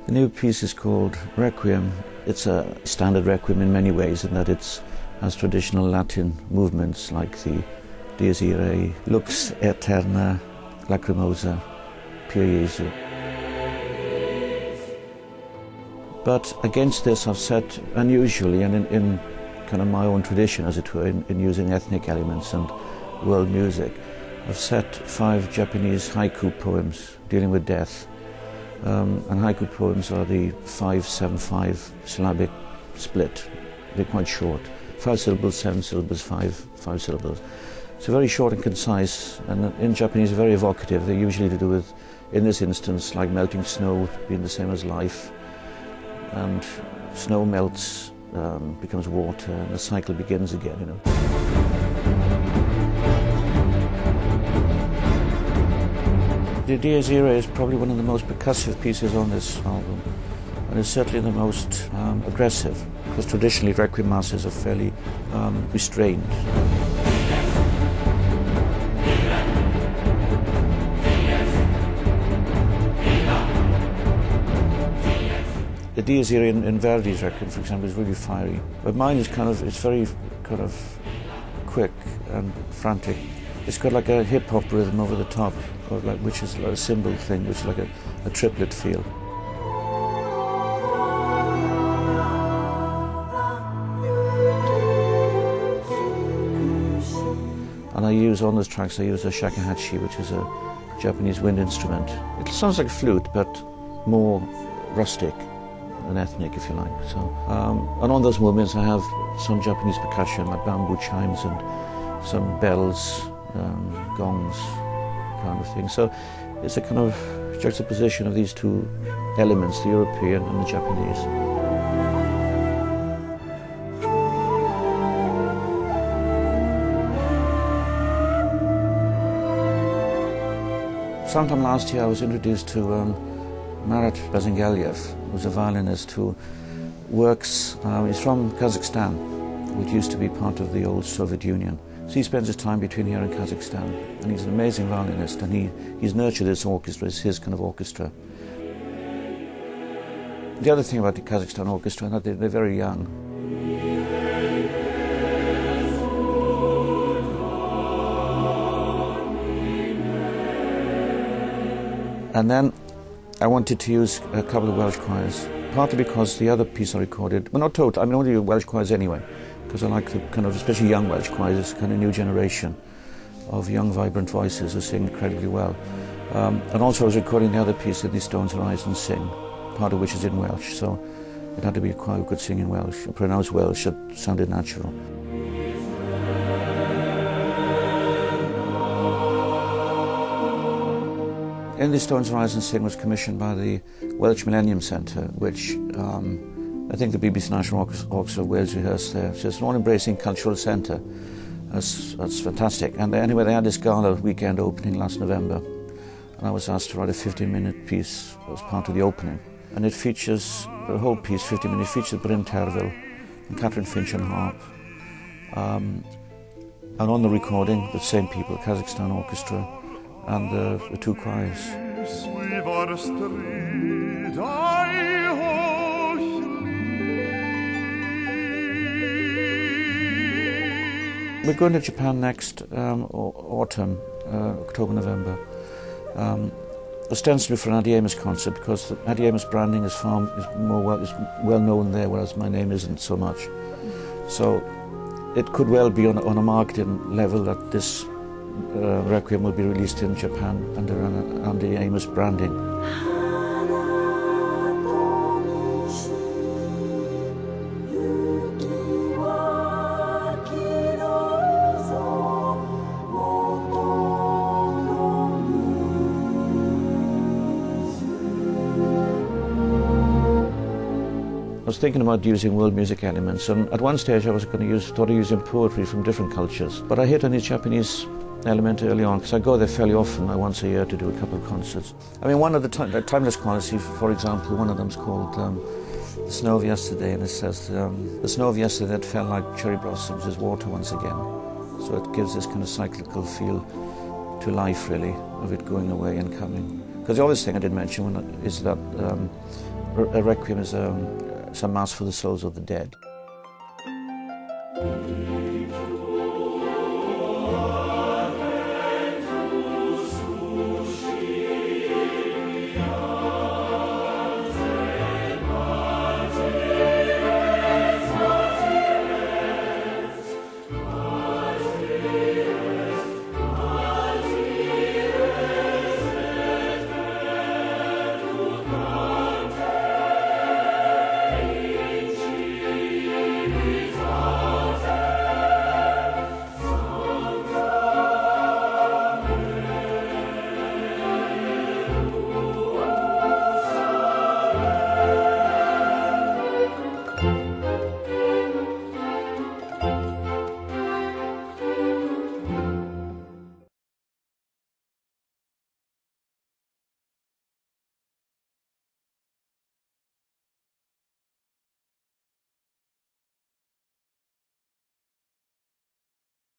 The new piece is called Requiem. It's a standard requiem in many ways in that it has traditional Latin movements like the Dies Irae, Lux Aeterna, Lacrimosa, Pie Jesu. But against this I've set, unusually and in kind of my own tradition as it were, in using ethnic elements and world music, I've set 5 Japanese haiku poems dealing with death. And haiku poems are the 5-7-5 syllabic split. They're quite short. 5 syllables, 7 syllables, 5 syllables. So very short and concise, and in Japanese very evocative. They're usually to do with, in this instance, like melting snow being the same as life. And snow melts, becomes water, and the cycle begins again, you know. The Dies Irae is probably one of the most percussive pieces on this album, and it's certainly the most aggressive, because traditionally Requiem masses are fairly restrained. The Dies Irae in Verdi's Requiem, for example, is really fiery, but mine is it's very kind of quick and frantic. It's got like a hip-hop rhythm over the top, or like, which is like a cymbal thing, which is like a triplet feel. And I use, on those tracks, I use a shakuhachi, which is a Japanese wind instrument. It sounds like a flute, but more rustic and ethnic, if you like. So, and on those movements I have some Japanese percussion, like bamboo chimes and some bells, gongs, kind of thing. So it's a kind of juxtaposition of these two elements, the European and the Japanese. Sometime last year I was introduced to Marat Bazengaliev, who's a violinist who works, he's from Kazakhstan, which used to be part of the old Soviet Union. So he spends his time between here and Kazakhstan, and he's an amazing violinist, and he's nurtured this orchestra, it's his kind of orchestra. The other thing about the Kazakhstan orchestra is that they're very young. And then I wanted to use a couple of Welsh choirs, partly because the other piece I recorded, well, not total, I mean, I only do Welsh choirs anyway, because I like the kind of, especially young Welsh choirs, it's kind of new generation of young, vibrant voices who sing incredibly well. And also I was recording the other piece that the Stones Rise and Sing, part of which is in Welsh, so it had to be a choir who could sing in Welsh, pronounce Welsh, it sounded natural. In the Stones Rise and Sing was commissioned by the Welsh Millennium Centre, which I think the BBC National Orchestra of Wales rehearsed there. So it's an all-embracing cultural centre. That's fantastic. And anyway, they had this gala weekend opening last November, and I was asked to write a 15-minute piece as part of the opening. And it features, the whole piece, 15 minutes, features Bryn Terfel and Catherine Finch on harp. And on the recording, the same people, Kazakhstan Orchestra, and the two choirs. We're going to Japan next autumn, October, November, ostensibly for an Adiemus concert, because the Adiemus branding is well known there, whereas my name isn't so much. So it could well be on a marketing level that this Requiem will be released in Japan under an Adiemus branding. I was thinking about using world music elements, and at one stage I was going to start using poetry from different cultures. But I hit on the Japanese element early on, because I go there fairly often, once a year, to do a couple of concerts. I mean, one of the timeless quality, for example, one of them's called The Snow of Yesterday, and it says, the snow of yesterday that fell like cherry blossoms is water once again. So it gives this kind of cyclical feel to life, really, of it going away and coming. Because the other thing I did mention is that A requiem is a mass for the souls of the dead.